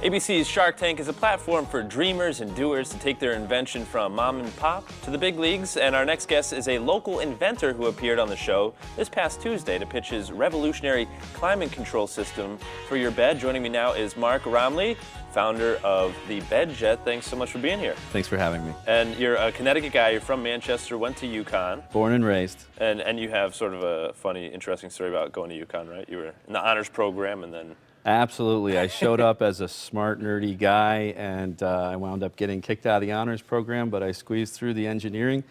ABC's Shark Tank is a platform for dreamers and doers to take their invention from mom and pop to the big leagues. And our next guest is a local inventor who appeared on the show this past Tuesday to pitch his revolutionary climate control system for your bed. Joining me now is Mark Romley, founder of the BedJet. Thanks so much for being here. Thanks for having me. And you're a Connecticut guy. You're from Manchester, went to UConn. Born and raised. And you have sort of a funny, interesting story about going to UConn, right? You were in the honors program and then... Absolutely. I showed up as a smart, nerdy guy, and I wound up getting kicked out of the honors program, but I squeezed through the engineering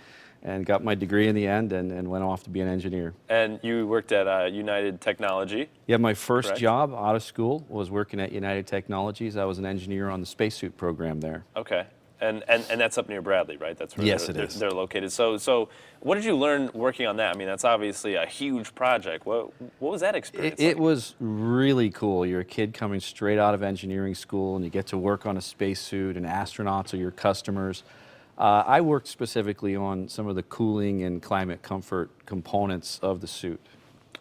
and got my degree in the end and went off to be an engineer. And you worked at United Technology? Yeah, my first Correct. job out of school was working at United Technologies. I was an engineer on the spacesuit program there. Okay. And that's up near Bradley, right? That's where Yes, they're located. So what did you learn working on that? I mean, that's obviously a huge project. What was that experience like? It was really cool. You're a kid coming straight out of engineering school, and you get to work on a spacesuit, and astronauts are your customers. I worked specifically on some of the cooling and climate comfort components of the suit.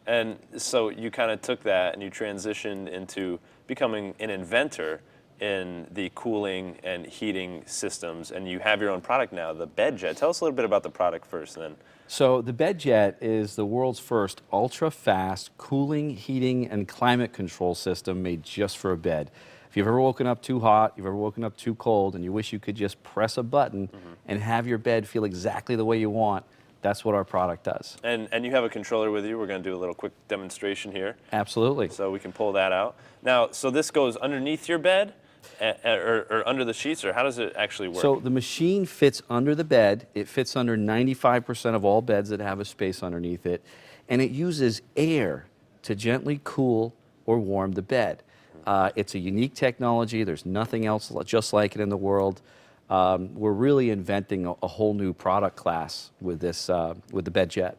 And so you kind of took that and you transitioned into becoming an inventor in the cooling and heating systems, and you have your own product now, the BedJet. Tell us a little bit about the product first, and then. So the BedJet is the world's first ultra-fast cooling, heating, and climate control system made just for a bed. If you've ever woken up too hot, you've ever woken up too cold, and you wish you could just press a button and have your bed feel exactly the way you want, that's what our product does. And you have a controller with you. We're going to do a little quick demonstration here. Absolutely. So we can pull that out. Now, so this goes underneath your bed? Or under the sheets, or how does it actually work? So the machine fits under the bed. It fits under 95% of all beds that have a space underneath it, and it uses air to gently cool or warm the bed. It's a unique technology. There's nothing else just like it in the world. We're really inventing a whole new product class with this, with the BedJet.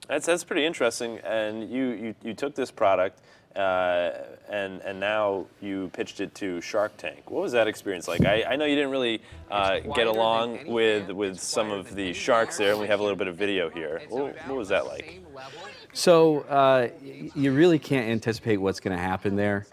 That's pretty interesting. And you took this product. And now you pitched it to Shark Tank. What was that experience like? I know you didn't really get along with some of the sharks there, and we have a little bit of video here. What was that like? So you really can't anticipate what's going to happen there.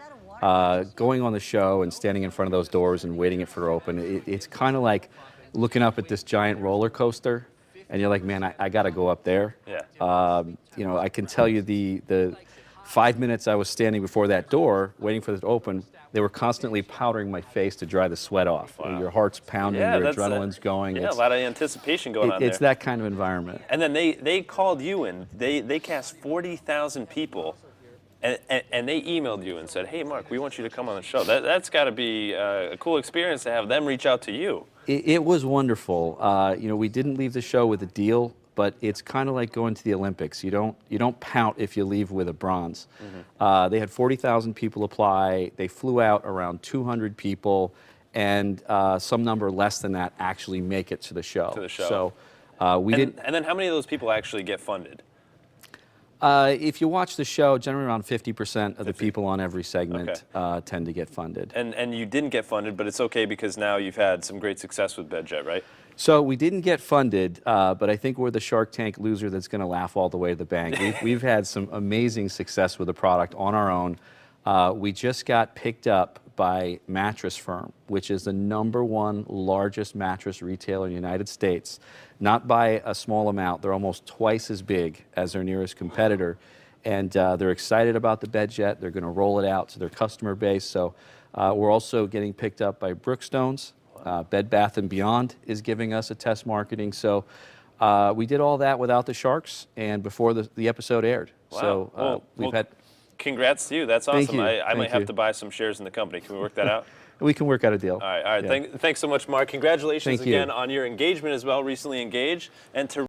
Going on the show and standing in front of those doors and waiting for it to open, it's kind of like looking up at this giant roller coaster, and you're like, man, I got to go up there. Yeah. You know, I can tell you the 5 minutes I was standing before that door, waiting for it to open, they were constantly powdering my face to dry the sweat off. Wow. Your heart's pounding, your adrenaline's going. Yeah, a lot of anticipation going on there. It's that kind of environment. And then they called you in. They cast 40,000 people, and they emailed you and said, hey, Mark, we want you to come on the show. That's got to be a cool experience to have them reach out to you. It was wonderful. You know, we didn't leave the show with a deal, but it's kind of like going to the Olympics. You don't pout if you leave with a bronze. They had 40,000 people apply. They flew out around 200 people, and some number less than that actually make it to the show. So didn't. And then how many of those people actually get funded? If you watch the show, generally around 50% of the people on every segment tend to get funded. And you didn't get funded, but it's okay because now you've had some great success with BedJet, right? So we didn't get funded, but I think we're the Shark Tank loser that's going to laugh all the way to the bank. We've had some amazing success with the product on our own. We just got picked up by Mattress Firm, which is the #1 largest mattress retailer in the United States. Not by a small amount. They're almost twice as big as their nearest competitor. And they're excited about the BedJet. They're going to roll it out to their customer base. So we're also getting picked up by Brookstones. Bed Bath & Beyond is giving us a test marketing. So we did all that without the sharks and before the episode aired. Wow. So we've had... Congrats to you. That's awesome. Thank you. I might have to buy some shares in the company. Can we work that out? We can work out a deal. All right. Yeah. Thanks so much, Mark. Congratulations Thank you. again on your engagement as well, recently engaged. And to